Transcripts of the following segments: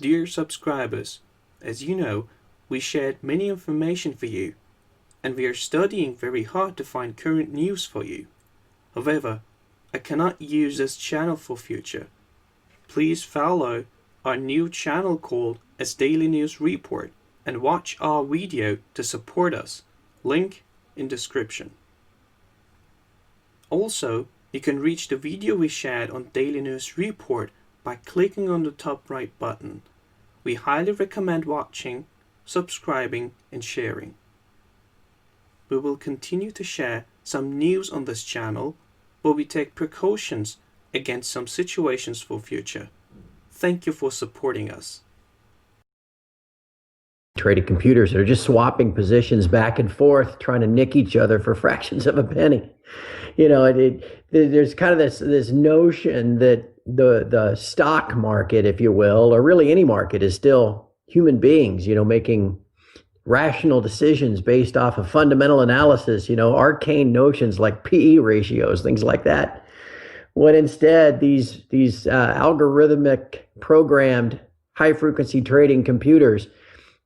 Dear subscribers, as you know, we shared many information for you, and we are studying very hard to find current news for you. However, I cannot use this channel for future. Please follow our new channel called as Daily News Report and watch our video to support us. Link in description. Also, you can reach the video we shared on Daily News Report by clicking on the top right button. We highly recommend watching, subscribing, and sharing. We will continue to share some news on this channel, but we take precautions against some situations for future. Thank you for supporting us. Traded computers that are just swapping positions back and forth, trying to nick each other for fractions of a penny. There's kind of this notion that the stock market, if you will, or really any market, is still human beings, making rational decisions based off of fundamental analysis, arcane notions like PE ratios, things like that. When instead these algorithmic programmed high frequency trading computers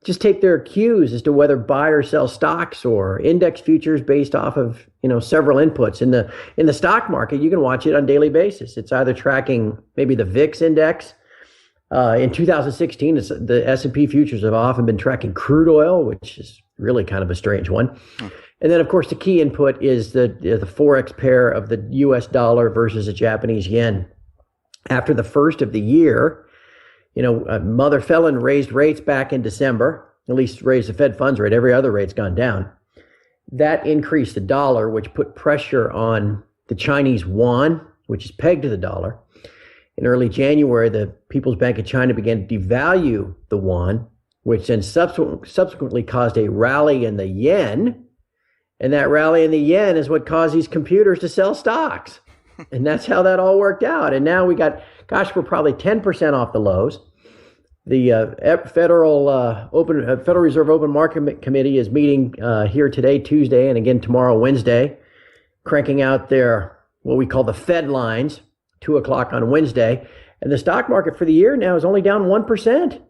just take their cues as to whether buy or sell stocks or index futures based off of several inputs. In the stock market, you can watch it on a daily basis. It's either tracking maybe the VIX index. In 2016, the S&P futures have often been tracking crude oil, which is really kind of a strange one. And then, of course, the key input is the forex pair of the U.S. dollar versus the Japanese yen. After the first of the year, Mother Felon raised rates back in December, at least raised the Fed funds rate. Every other rate's gone down. That increased the dollar, which put pressure on the Chinese yuan, which is pegged to the dollar. In early January, the People's Bank of China began to devalue the yuan, which then subsequently caused a rally in the yen. And that rally in the yen is what caused these computers to sell stocks. And that's how that all worked out. And now we're probably 10% off the lows. The Federal Reserve Open Market Committee is meeting here today, Tuesday, and again tomorrow, Wednesday, cranking out their what we call the Fed lines, 2:00 on Wednesday. And the stock market for the year now is only down 1%.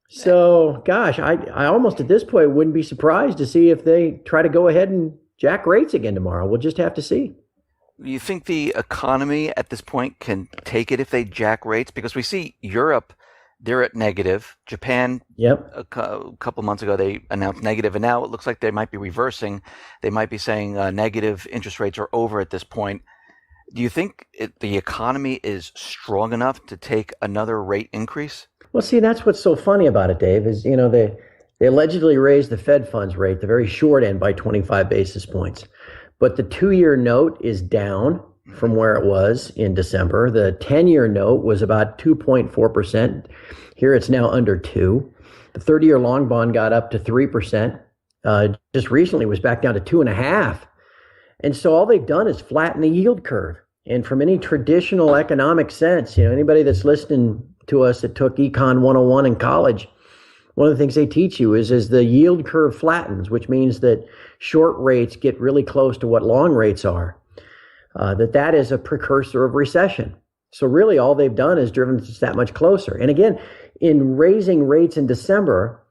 So, gosh, I almost at this point wouldn't be surprised to see if they try to go ahead and jack rates again tomorrow. We'll just have to see. You think the economy at this point can take it if they jack rates? Because we see Europe, they're at negative. Japan, a couple months ago, they announced negative, and now it looks like they might be reversing. They might be saying negative interest rates are over at this point. Do you think the economy is strong enough to take another rate increase? Well, see, that's what's so funny about it, Dave, is, they allegedly raised the Fed funds rate, the very short end, by 25 basis points. But the 2-year note is down from where it was in December. The 10-year note was about 2.4%. Here it's now under 2. The 30-year long bond got up to 3%. Just recently was back down to 2.5%. And so all they've done is flatten the yield curve. And from any traditional economic sense, anybody that's listening to us that took Econ 101 in college, one of the things they teach you is as the yield curve flattens, which means that short rates get really close to what long rates are, that is a precursor of recession. So really all they've done is driven us that much closer. And again, in raising rates in December,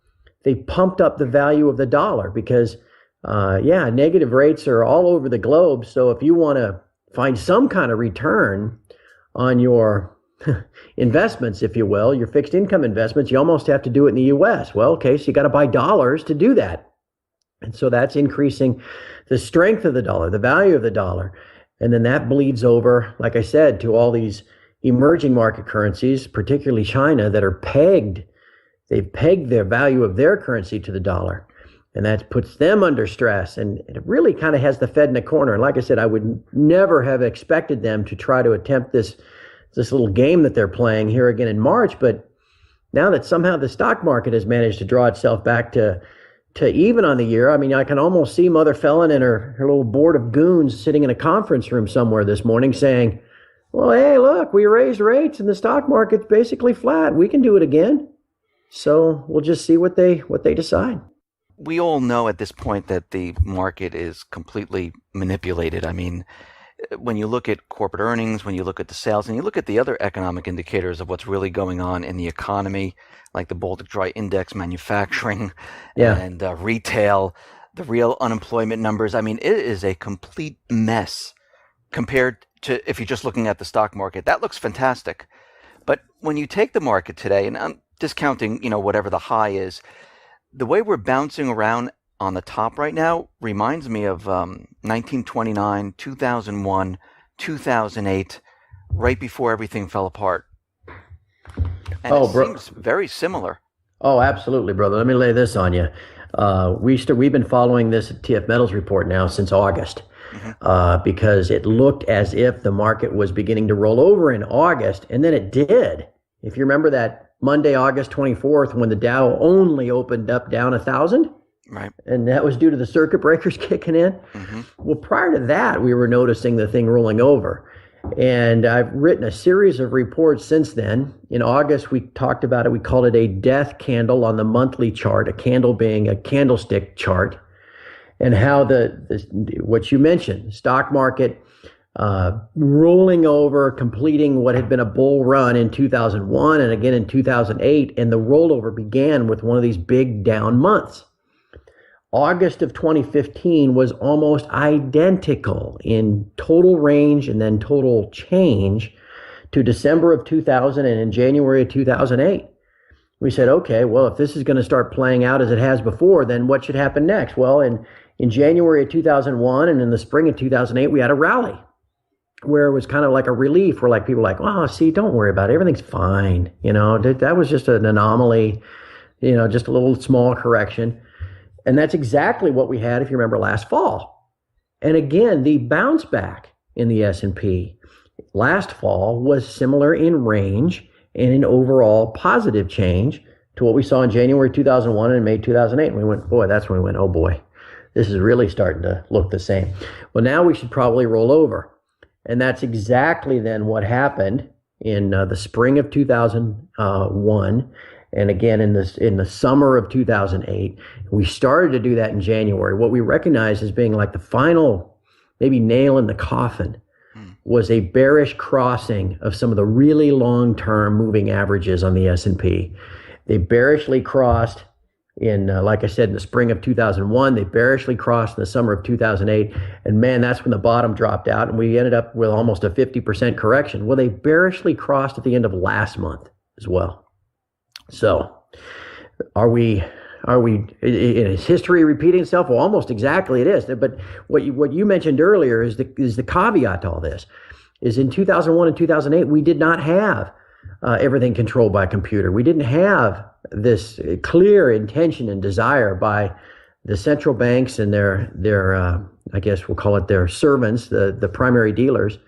they pumped up the value of the dollar because, negative rates are all over the globe. So if you want to find some kind of return on your investments, if you will, your fixed income investments, you almost have to do it in the U.S. Well, okay, so you got to buy dollars to do that. And so that's increasing the strength of the dollar, the value of the dollar. And then that bleeds over, like I said, to all these emerging market currencies, particularly China, that are pegged. They've pegged their value of their currency to the dollar. And that puts them under stress. And it really kind of has the Fed in a corner. And like I said, I would never have expected them to try to attempt this little game that they're playing here again in March. But now that somehow the stock market has managed to draw itself back to even on the year, I mean, I can almost see Mother Felon and her little board of goons sitting in a conference room somewhere this morning saying, well, hey, look, we raised rates and the stock market's basically flat. We can do it again. So we'll just see what they decide. We all know at this point that the market is completely manipulated. I mean, when you look at corporate earnings, when you look at the sales, and you look at the other economic indicators of what's really going on in the economy, like the Baltic Dry Index, manufacturing, and retail, the real unemployment numbers. I mean, it is a complete mess compared to if you're just looking at the stock market. That looks fantastic. But when you take the market today, and I'm discounting, whatever the high is, the way we're bouncing around on the top right now reminds me of 1929, 2001, 2008, right before everything fell apart. And it seems very similar. Oh, absolutely, brother. Let me lay this on you. We've been following this TF Metals report now since August, because it looked as if the market was beginning to roll over in August, and then it did. If you remember that Monday, August 24th, when the Dow only opened up down 1,000, right, and that was due to the circuit breakers kicking in. Well, prior to that, we were noticing the thing rolling over. And I've written a series of reports since then. In August, we talked about it. We called it a death candle on the monthly chart, a candle being a candlestick chart, and how what you mentioned, stock market rolling over, completing what had been a bull run in 2001 and again in 2008. And the rollover began with one of these big down months. August of 2015 was almost identical in total range and then total change to December of 2000 and in January of 2008. We said, okay, well, if this is going to start playing out as it has before, then what should happen next? Well, in January of 2001 and in the spring of 2008, we had a rally where it was kind of like a relief, where like people were like, oh, see, don't worry about it. Everything's fine. That was just an anomaly, just a little small correction. And that's exactly what we had, if you remember, last fall. And again, the bounce back in the S&P last fall was similar in range and in overall positive change to what we saw in January 2001 and May 2008. And we went, boy, that's when we went, oh boy, this is really starting to look the same. Well, now we should probably roll over. And that's exactly then what happened in the spring of 2001. And again, in the summer of 2008, we started to do that in January. What we recognized as being like the final, maybe nail in the coffin, was a bearish crossing of some of the really long-term moving averages on the S&P. They bearishly crossed in, like I said, in the spring of 2001. They bearishly crossed in the summer of 2008. And man, that's when the bottom dropped out, and we ended up with almost a 50% correction. Well, they bearishly crossed at the end of last month as well. So are we, is history repeating itself? Well, almost exactly it is. But what you mentioned earlier is the caveat to all this is in 2001 and 2008, we did not have everything controlled by a computer. We didn't have this clear intention and desire by the central banks and their I guess we'll call it their servants, the primary dealers,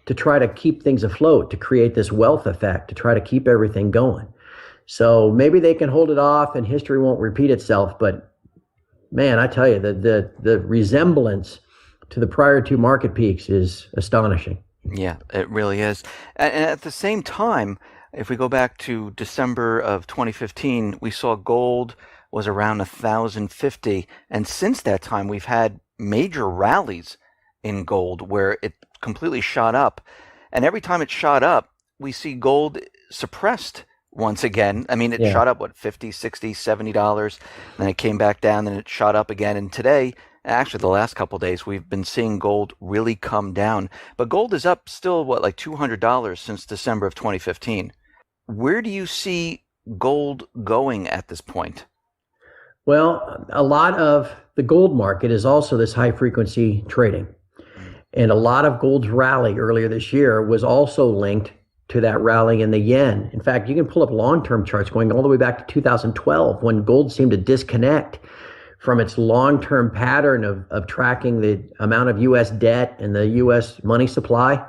to try to keep things afloat, to create this wealth effect, to try to keep everything going. So maybe they can hold it off and history won't repeat itself. But man, I tell you, the resemblance to the prior two market peaks is astonishing. Yeah, it really is. And at the same time, if we go back to December of 2015, we saw gold was around 1,050. And since that time, we've had major rallies in gold where it completely shot up. And every time it shot up, we see gold suppressed once again. I mean, it shot up, $50, $60, $70. Then it came back down, then it shot up again. And today, actually the last couple of days, we've been seeing gold really come down. But gold is up still, like $200 since December of 2015. Where do you see gold going at this point? Well, a lot of the gold market is also this high frequency trading. And a lot of gold's rally earlier this year was also linked to that rally in the yen. In fact, you can pull up long-term charts going all the way back to 2012 when gold seemed to disconnect from its long-term pattern of tracking the amount of U.S. debt and the U.S. money supply.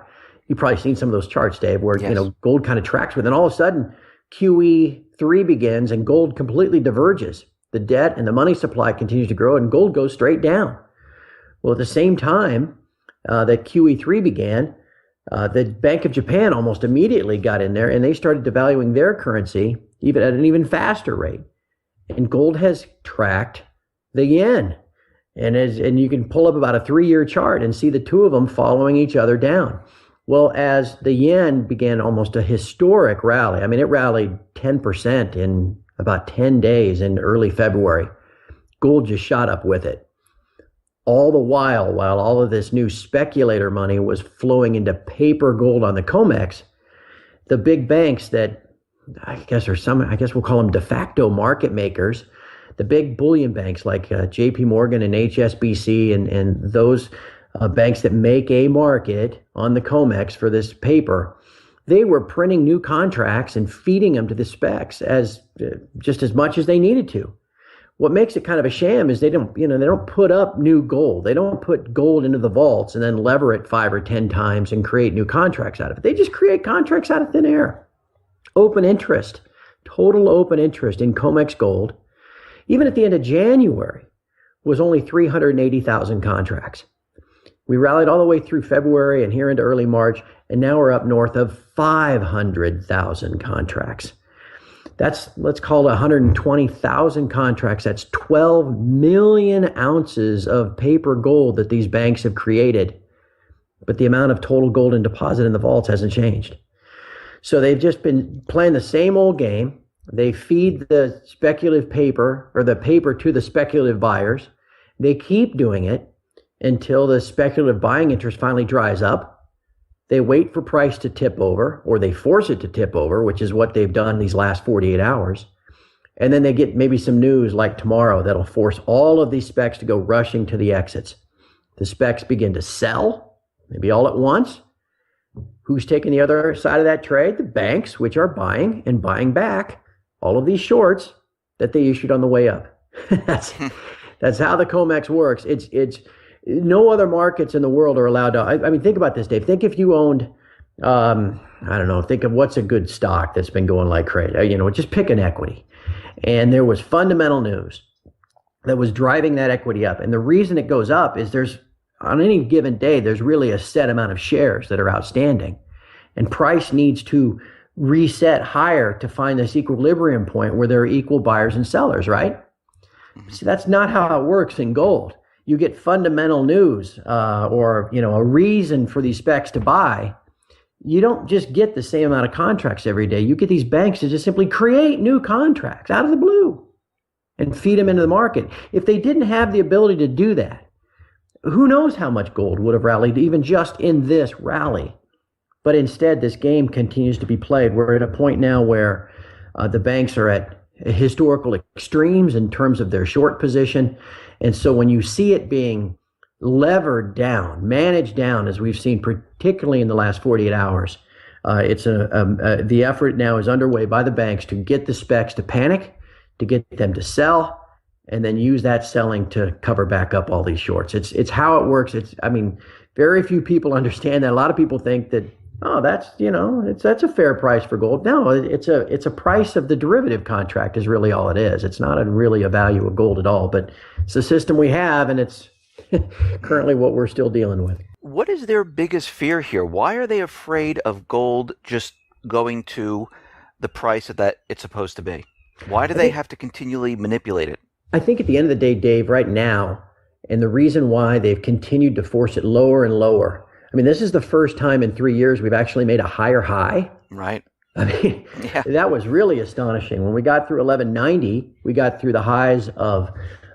You've probably seen some of those charts, Dave, where gold kind of tracks with, and all of a sudden QE3 begins and gold completely diverges. The debt and the money supply continues to grow and gold goes straight down. Well, at the same time that QE3 began, the Bank of Japan almost immediately got in there and they started devaluing their currency even at an even faster rate. And gold has tracked the yen. And you can pull up about a 3-year chart and see the two of them following each other down. Well, as the yen began almost a historic rally, I mean, it rallied 10% in about 10 days in early February. Gold just shot up with it. All the while all of this new speculator money was flowing into paper gold on the COMEX, the big banks that I guess we'll call them de facto market makers, the big bullion banks like JP Morgan and HSBC and those banks that make a market on the COMEX for this paper, they were printing new contracts and feeding them to the specs as just as much as they needed to. What makes it kind of a sham is they don't put up new gold. They don't put gold into the vaults and then lever it 5 or 10 times and create new contracts out of it. They just create contracts out of thin air. Open interest, total open interest in COMEX gold, even at the end of January, was only 380,000 contracts. We rallied all the way through February and here into early March, and now we're up north of 500,000 contracts. That's, let's call it 120,000 contracts. That's 12 million ounces of paper gold that these banks have created. But the amount of total gold in deposit in the vaults hasn't changed. So they've just been playing the same old game. They feed the speculative paper or the paper to the speculative buyers. They keep doing it until the speculative buying interest finally dries up. They wait for price to tip over, or they force it to tip over, which is what they've done these last 48 hours. And then they get maybe some news like tomorrow that'll force all of these specs to go rushing to the exits. The specs begin to sell, maybe all at once. Who's taking the other side of that trade? The banks, which are buying and buying back all of these shorts that they issued on the way up. That's how the COMEX works. It's no other markets in the world are allowed to. I mean, think about this, Dave. Think if you owned, think of what's a good stock that's been going like crazy. Just pick an equity. And there was fundamental news that was driving that equity up. And the reason it goes up is on any given day, there's really a set amount of shares that are outstanding. And price needs to reset higher to find this equilibrium point where there are equal buyers and sellers, right? See, that's not how it works in gold. You get fundamental news or a reason for these specs to buy. You don't just get the same amount of contracts every day. You get these banks to just simply create new contracts out of the blue and feed them into the market. If they didn't have the ability to do that, who knows how much gold would have rallied even just in this rally. But instead, this game continues to be played. We're at a point now where the banks are at historical extremes in terms of their short position. And so when you see it being levered down, managed down, as we've seen particularly in the last 48 hours, the effort now is underway by the banks to get the specs to panic, to get them to sell, and then use that selling to cover back up all these shorts. It's how it works. Very few people understand that. A lot of people think that, that's a fair price for gold. No, it's a price of the derivative contract is really all it is. It's not really a value of gold at all, but it's the system we have, and it's currently what we're still dealing with. What is their biggest fear here? Why are they afraid of gold just going to the price that it's supposed to be? Why do they have to continually manipulate it? I think at the end of the day, Dave, right now, and the reason why they've continued to force it lower and lower, I mean, this is the first time in 3 years we've actually made a higher high. Right. I mean, That was really astonishing. When we got through 1190, we got through the highs of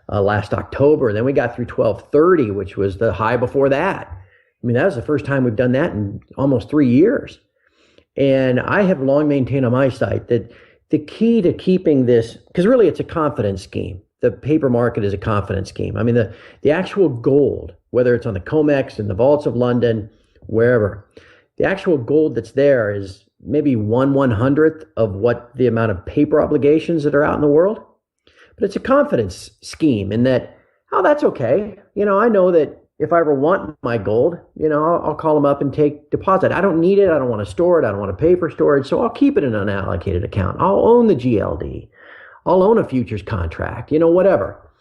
last October. Then we got through 1230, which was the high before that. I mean, that was the first time we've done that in almost 3 years. And I have long maintained on my site that the key to keeping this, because really it's a confidence scheme. The paper market is a confidence scheme. I mean, the actual gold, whether it's on the COMEX, in the vaults of London, wherever, the actual gold that's there is maybe 1/100th of what the amount of paper obligations that are out in the world. But it's a confidence scheme in that, that's okay. I know that if I ever want my gold, I'll call them up and take deposit. I don't need it. I don't want to store it. I don't want to pay for storage. So I'll keep it in an unallocated account. I'll own the GLD. I'll own a futures contract, whatever.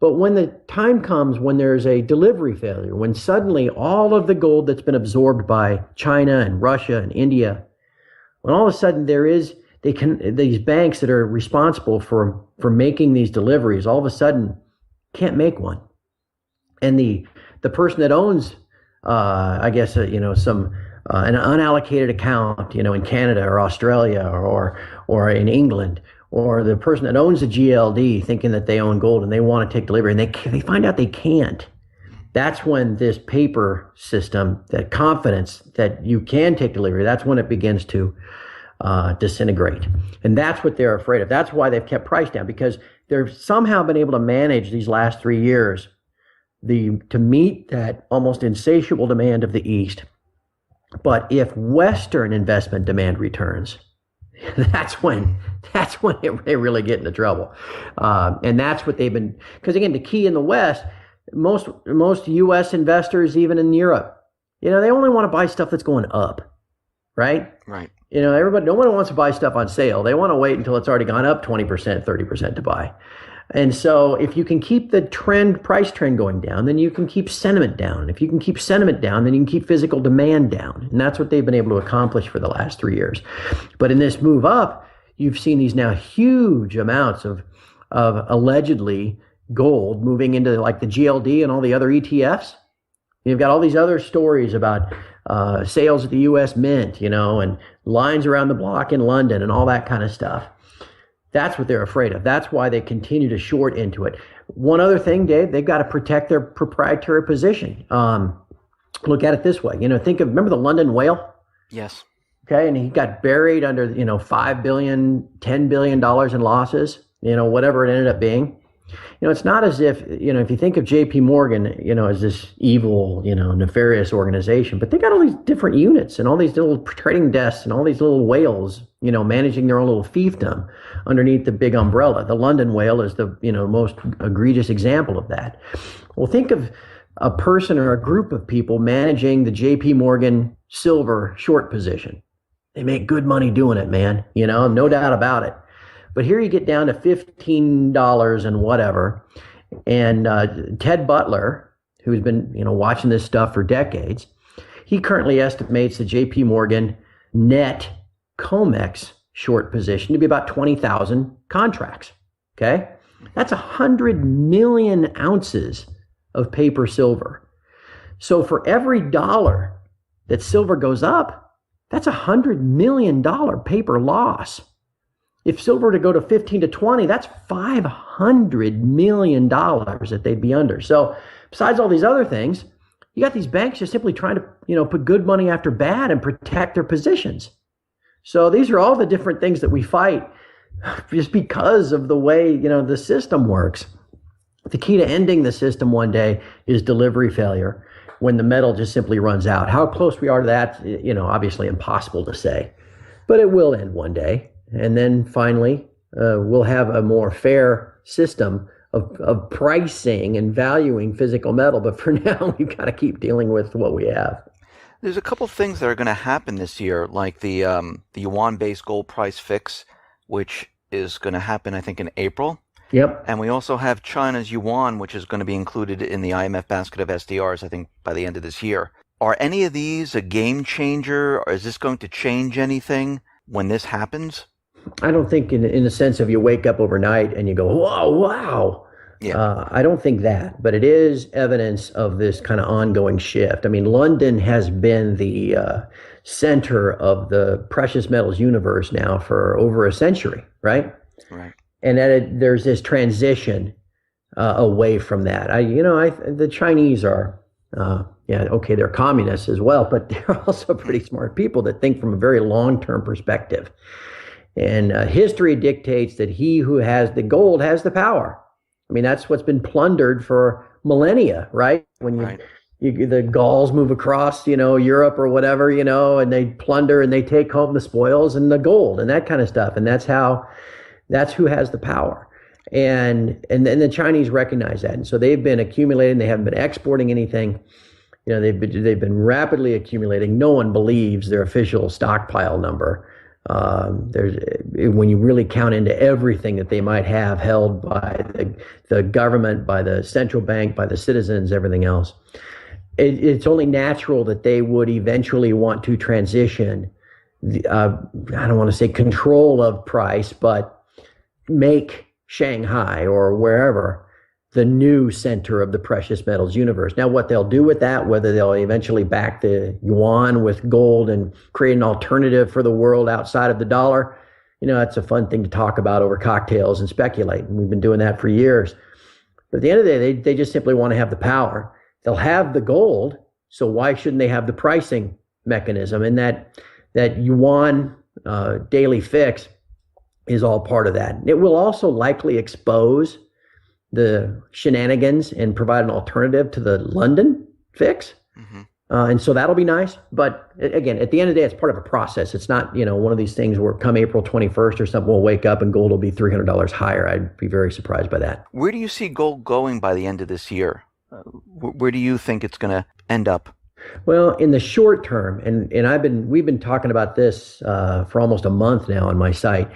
But when the time comes when there's a delivery failure, when suddenly all of the gold that's been absorbed by China and Russia and India, when all of a sudden these banks that are responsible for making these deliveries, all of a sudden can't make one. and the person that owns, I guess, some an unallocated account, in Canada or Australia or in England, or the person that owns a GLD thinking that they own gold and they want to take delivery, and they find out they can't. That's when this paper system, that confidence that you can take delivery, that's when it begins to disintegrate. And that's what they're afraid of. That's why they've kept price down, because they've somehow been able to manage these last 3 years to meet that almost insatiable demand of the East. But if Western investment demand returns, that's when they really get into trouble. And that's what they've been, because again, the key in the West, most U.S. investors, even in Europe, they only want to buy stuff that's going up, right? Right. No one wants to buy stuff on sale. They want to wait until it's already gone up 20%, 30% to buy. And so if you can keep the price trend going down, then you can keep sentiment down. If you can keep sentiment down, then you can keep physical demand down. And that's what they've been able to accomplish for the last 3 years. But in this move up, you've seen these now huge amounts of allegedly gold moving into like the GLD and all the other ETFs. You've got all these other stories about sales at the U.S. Mint, and lines around the block in London and all that kind of stuff. That's what they're afraid of. That's why they continue to short into it. One other thing, Dave, they've got to protect their proprietary position. Look at it this way. Remember the London whale? Yes. Okay, and he got buried under, $5 billion, $10 billion in losses, whatever it ended up being. It's not as if, if you think of JP Morgan, as this evil, nefarious organization, but they got all these different units and all these little trading desks and all these little whales, managing their own little fiefdom underneath the big umbrella. The London whale is the, most egregious example of that. Well, think of a person or a group of people managing the JP Morgan silver short position. They make good money doing it, man, no doubt about it. But here you get down to $15 and whatever. And Ted Butler, who's been, watching this stuff for decades, he currently estimates the JP Morgan net COMEX short position to be about 20,000 contracts. Okay? That's 100 million ounces of paper silver. So for every dollar that silver goes up, that's $100 million paper loss. If silver to go to 15 to 20, that's $500 million that they'd be under. So besides all these other things, you got these banks just simply trying to, put good money after bad and protect their positions. So these are all the different things that we fight just because of the way, the system works. The key to ending the system one day is delivery failure, when the metal just simply runs out. How close we are to that, obviously impossible to say, but it will end one day. And then finally, we'll have a more fair system of pricing and valuing physical metal. But for now, we've got to keep dealing with what we have. There's a couple things that are going to happen this year, like the yuan-based gold price fix, which is going to happen, I think, in April. Yep. And we also have China's yuan, which is going to be included in the IMF basket of SDRs, I think, by the end of this year. Are any of these a game changer, or is this going to change anything when this happens? I don't think in the sense of you wake up overnight and you go, whoa, wow. Yeah. I don't think that, but it is evidence of this kind of ongoing shift. I mean, London has been the center of the precious metals universe now for over a century, right? Right. And there's this transition away from that. The Chinese are, they're communists as well, but they're also pretty smart people that think from a very long-term perspective. And history dictates that he who has the gold has the power. I mean, that's what's been plundered for millennia, right? When the Gauls move across, Europe or whatever, and they plunder and they take home the spoils and the gold and that kind of stuff. And that's who has the power. And then the Chinese recognize that. And so they've been accumulating. They haven't been exporting anything. They've been rapidly accumulating. No one believes their official stockpile number. When you really count into everything that they might have held by the government, by the central bank, by the citizens, everything else, it's only natural that they would eventually want to transition. I don't want to say control of price, but make Shanghai or wherever the new center of the precious metals universe. Now, what they'll do with that, whether they'll eventually back the yuan with gold and create an alternative for the world outside of the dollar, that's a fun thing to talk about over cocktails and speculate. And we've been doing that for years. But at the end of the day, they just simply want to have the power. They'll have the gold, so why shouldn't they have the pricing mechanism? And that yuan daily fix is all part of that. It will also likely expose the shenanigans and provide an alternative to the London fix. Mm-hmm. And so that'll be nice. But again, at the end of the day, it's part of a process. It's not, one of these things where come April 21st or something, we'll wake up and gold will be $300 higher. I'd be very surprised by that. Where do you see gold going by the end of this year? Where do you think it's going to end up? Well, in the short term, and we've been talking about this for almost a month now on my site.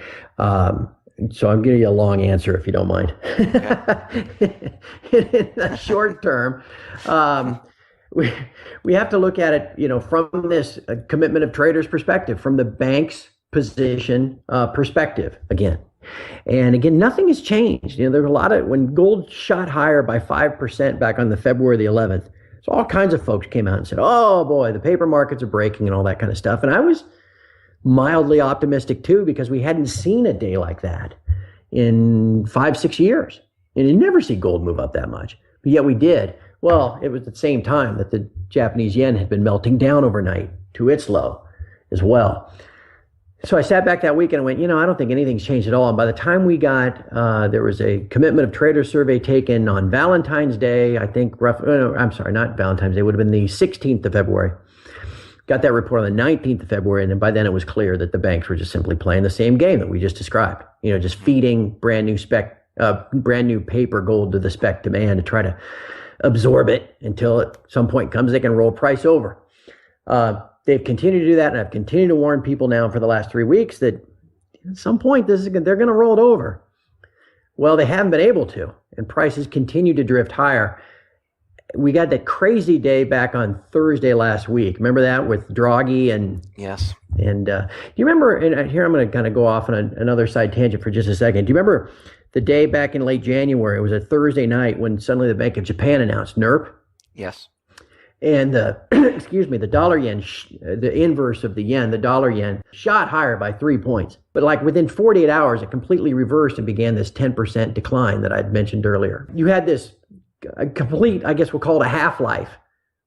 So I'm giving you a long answer if you don't mind. Okay. In the short term, we have to look at it, from this commitment of traders perspective, from the bank's position perspective again. And again, nothing has changed. There's a lot of, when gold shot higher by 5% back on the February the 11th, so all kinds of folks came out and said, oh boy, the paper markets are breaking and all that kind of stuff. And I was mildly optimistic too, because we hadn't seen a day like that in 5-6 years. And you never see gold move up that much, but yet we did. Well, it was at the same time that the Japanese yen had been melting down overnight to its low as well. So I sat back that week and I went, I don't think anything's changed at all. And by the time we got, there was a commitment of traders survey taken on Valentine's Day, I think I'm sorry, not Valentine's Day, it would have been the 16th of February. Got that report on the 19th of February. And then by then it was clear that the banks were just simply playing the same game that we just described, just feeding brand new paper gold to the spec demand to try to absorb it until at some point comes, they can roll price over. They've continued to do that, and I've continued to warn people now for the last 3 weeks that at some point they're going to roll it over. Well, they haven't been able to, and prices continue to drift higher. We got that crazy day back on Thursday last week. Remember that with Draghi and yes. And do you remember? And here I'm going to kind of go off on another side tangent for just a second. Do you remember the day back in late January? It was a Thursday night when suddenly the Bank of Japan announced NERP. Yes. And the dollar yen, the inverse of the yen, the dollar yen shot higher by 3 points. But like within 48 hours, it completely reversed and began this 10% decline that I'd mentioned earlier. You had this complete, I guess we'll call it a half-life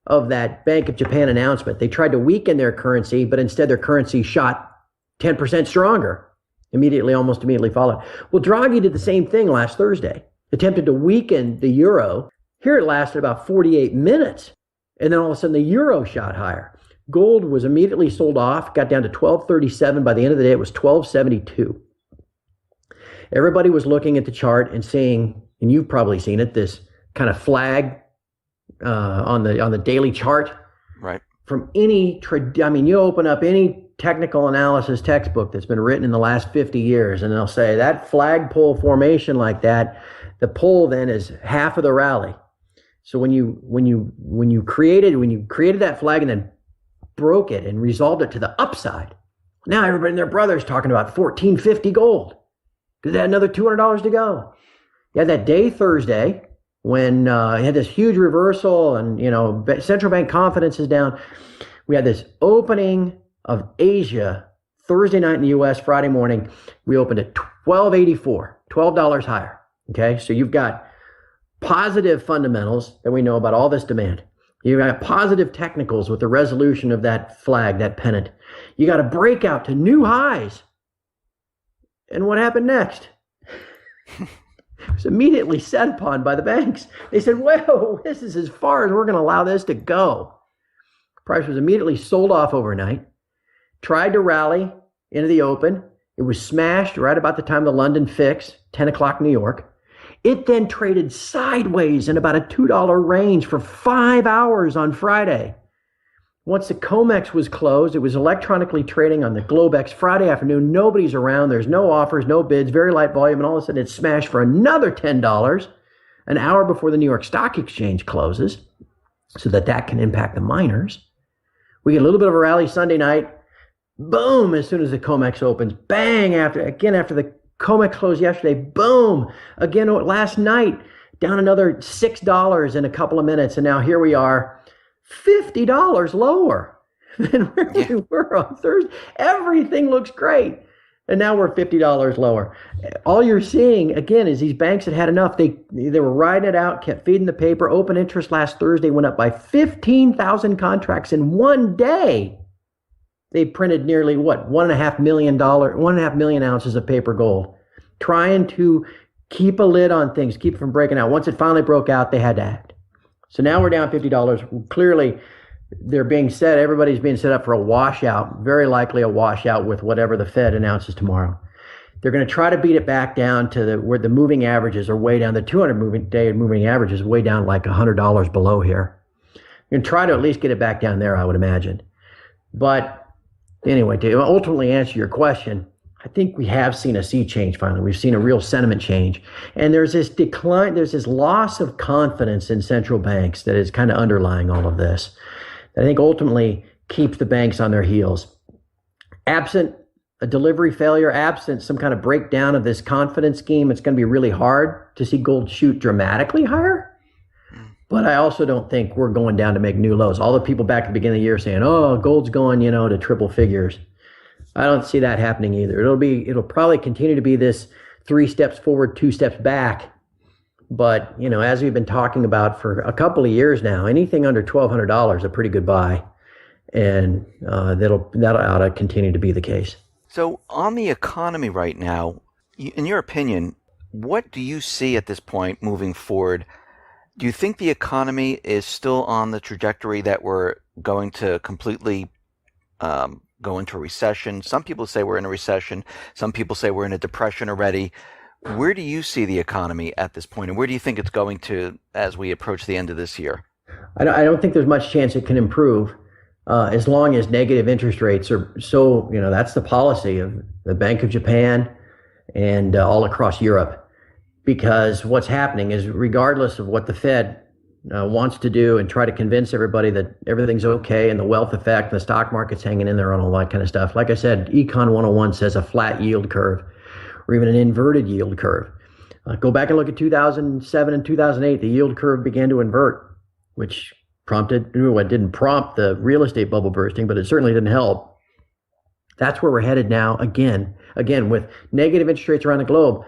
of that Bank of Japan announcement. They tried to weaken their currency, but instead their currency shot 10% stronger. Almost immediately followed. Well, Draghi did the same thing last Thursday, attempted to weaken the euro. Here it lasted about 48 minutes. And then all of a sudden the euro shot higher. Gold was immediately sold off, got down to 1237. By the end of the day, it was 1272. Everybody was looking at the chart and seeing, and you've probably seen it, this kind of flag on the daily chart. Right. From any, you open up any technical analysis textbook that's been written in the last 50 years, and they'll say that flagpole formation like that, the pole then is half of the rally. So when you created that flag and then broke it and resolved it to the upside, now everybody and their brother's talking about $14.50 gold because they had another $200 to go. You had that day Thursday when you had this huge reversal and central bank confidence is down. We had this opening of Asia Thursday night in the U.S. Friday morning. We opened at $12.84, $12 higher. Okay, so you've got positive fundamentals that we know about all this demand. You got positive technicals with the resolution of that flag, that pennant. You got a breakout to new highs. And what happened next? It was immediately set upon by the banks. They said, well, this is as far as we're going to allow this to go. Price was immediately sold off overnight. Tried to rally into the open. It was smashed right about the time of the London fix, 10 o'clock New York. It then traded sideways in about a $2 range for 5 hours on Friday. Once the COMEX was closed, it was electronically trading on the Globex Friday afternoon. Nobody's around. There's no offers, no bids, very light volume. And all of a sudden it smashed for another $10 an hour before the New York Stock Exchange closes so that can impact the miners. We get a little bit of a rally Sunday night. Boom, as soon as the COMEX opens. Bang, after the COMEX closed yesterday, boom, again last night, down another $6 in a couple of minutes. And now here we are, $50 lower than where we were on Thursday. Everything looks great. And now we're $50 lower. All you're seeing, again, is these banks that had enough. They were riding it out, kept feeding the paper. Open interest last Thursday went up by 15,000 contracts in one day. They printed nearly, $1.5 million ounces of paper gold, trying to keep a lid on things, keep it from breaking out. Once it finally broke out, they had to act. So now we're down $50. Clearly, everybody's being set up for a washout, very likely a washout with whatever the Fed announces tomorrow. They're going to try to beat it back down to where the moving averages are way down. The 200-day moving average is way down, like $100 below here. You're going to try to at least get it back down there, I would imagine. But anyway, to ultimately answer your question, I think we have seen a sea change finally. We've seen a real sentiment change. And there's this decline, there's this loss of confidence in central banks that is kind of underlying all of this. I think ultimately keeps the banks on their heels. Absent a delivery failure, absent some kind of breakdown of this confidence scheme, it's going to be really hard to see gold shoot dramatically higher. But I also don't think we're going down to make new lows. All the people back at the beginning of the year saying, oh, gold's going, to triple figures. I don't see that happening either. It'll probably continue to be this 3 steps forward, 2 steps back. But, as we've been talking about for a couple of years now, anything under $1,200 is a pretty good buy. And that'll ought to continue to be the case. So on the economy right now, in your opinion, what do you see at this point moving forward? Do you think the economy is still on the trajectory that we're going to completely go into a recession? Some people say we're in a recession. Some people say we're in a depression already. Where do you see the economy at this point, and where do you think it's going to as we approach the end of this year? I don't think there's much chance it can improve as long as negative interest rates are so, that's the policy of the Bank of Japan and all across Europe. Because what's happening is, regardless of what the Fed wants to do and try to convince everybody that everything's okay and the wealth effect, the stock market's hanging in there and all that kind of stuff. Like I said, Econ 101 says a flat yield curve, or even an inverted yield curve. Go back and look at 2007 and 2008. The yield curve began to invert, which it didn't prompt the real estate bubble bursting, but it certainly didn't help. That's where we're headed now. Again, with negative interest rates around the globe,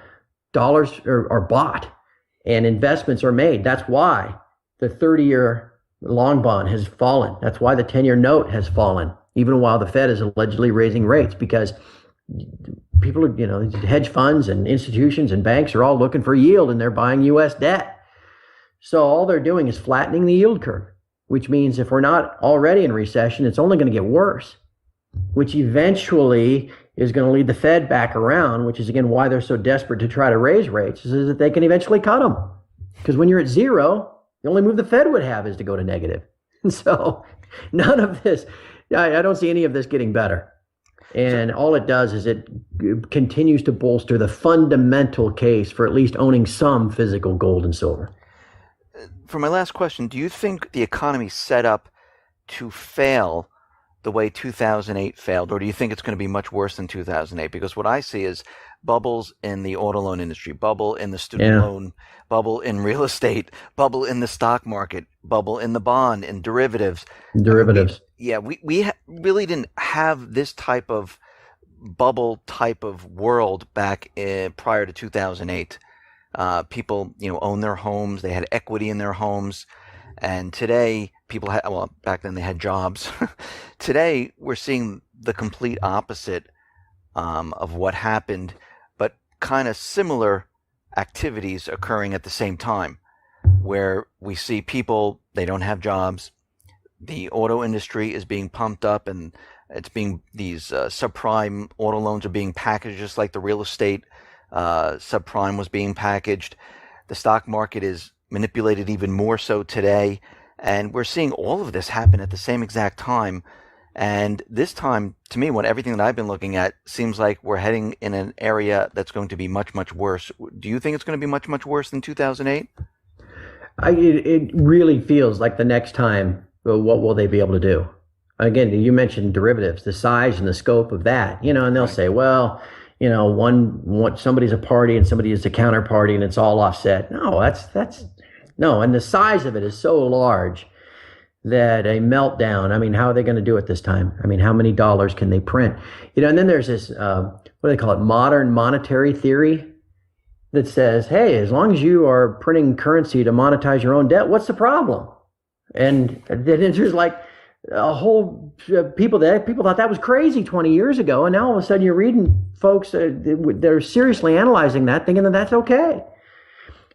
dollars are bought and investments are made. That's why the 30-year long bond has fallen. That's why the 10-year note has fallen, even while the Fed is allegedly raising rates, because people are, hedge funds and institutions and banks are all looking for yield and they're buying U.S. debt. So all they're doing is flattening the yield curve, which means if we're not already in recession, it's only going to get worse, which eventually is going to lead the Fed back around, which is, again, why they're so desperate to try to raise rates, is that they can eventually cut them. Because when you're at zero, the only move the Fed would have is to go to negative. And so none of this, I don't see any of this getting better. And all it does is it continues to bolster the fundamental case for at least owning some physical gold and silver. For my last question, do you think the economy's set up to fail the way 2008 failed, or do you think it's going to be much worse than 2008? Because what I see is bubbles in the auto loan industry, bubble in the student loan, bubble in real estate, bubble in the stock market, bubble in the bond, in derivatives. We really didn't have this type of bubble type of world back prior to 2008. People, own their homes. They had equity in their homes. And today, people had, back then they had jobs. Today, we're seeing the complete opposite of what happened, but kind of similar activities occurring at the same time, where we see people, they don't have jobs. The auto industry is being pumped up, and these subprime auto loans are being packaged just like the real estate subprime was being packaged. The stock market is manipulated even more so today, and we're seeing all of this happen at the same exact time. And this time, to me, everything that I've been looking at seems like we're heading in an area that's going to be much, much worse. Do you think it's going to be much, much worse than 2008? It really feels like the next time, what will they be able to do? Again, you mentioned derivatives, the size and the scope of that, and they'll say, well, one somebody's a party and somebody is a counterparty and it's all offset. No, that's no. And the size of it is so large that a meltdown, I mean, how are they going to do it this time? I mean, how many dollars can they print? And then there's this, what do they call it? Modern monetary theory that says, hey, as long as you are printing currency to monetize your own debt, what's the problem? And then there's like a whole people thought that was crazy 20 years ago. And now all of a sudden you're reading folks they're seriously analyzing that, thinking that that's okay.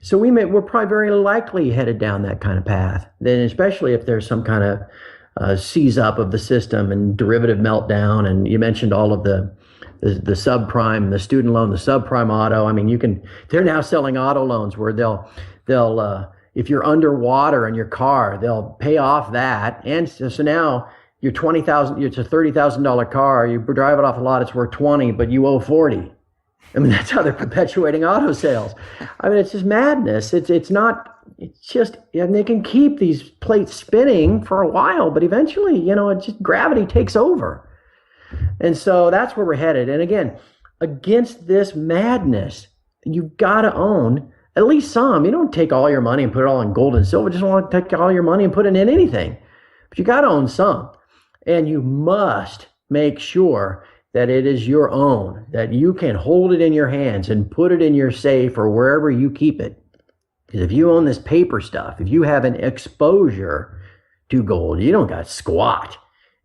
So we're probably very likely headed down that kind of path. Then especially if there's some kind of seize up of the system and derivative meltdown. And you mentioned all of the subprime, the student loan, the subprime auto. I mean, they're now selling auto loans where they'll if you're underwater in your car, they'll pay off that. And so now your it's a $30,000 car. You drive it off a lot, it's worth 20, but you owe 40. I mean, that's how they're perpetuating auto sales. I mean, it's just madness. And they can keep these plates spinning for a while, but eventually, gravity takes over. And so that's where we're headed. And again, against this madness, you've got to own at least some. You don't take all your money and put it all in gold and silver. Just want to take all your money and put it in anything. But you got to own some. And you must make sure that it is your own, that you can hold it in your hands and put it in your safe or wherever you keep it. Because if you own this paper stuff, if you have an exposure to gold, you don't got squat.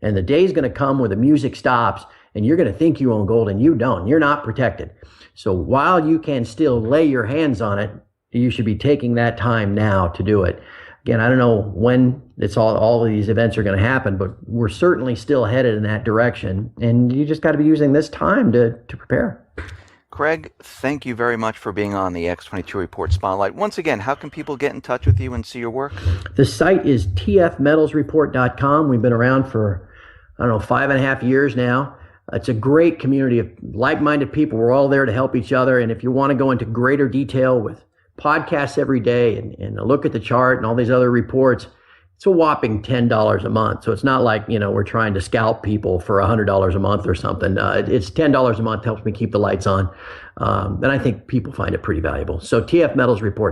And the day's going to come where the music stops and you're going to think you own gold and you don't. You're not protected. So while you can still lay your hands on it, you should be taking that time now to do it. Again, I don't know when all of these events are going to happen, but we're certainly still headed in that direction. And you just got to be using this time to prepare. Craig, thank you very much for being on the X22 Report Spotlight. Once again, how can people get in touch with you and see your work? The site is tfmetalsreport.com. We've been around for, 5.5 years now. It's a great community of like-minded people. We're all there to help each other. And if you want to go into greater detail with podcasts every day and look at the chart and all these other reports, it's a whopping $10 a month. So it's not like, we're trying to scalp people for $100 a month or something. It's $10 a month, helps me keep the lights on. And I think people find it pretty valuable. So TF Metals Report.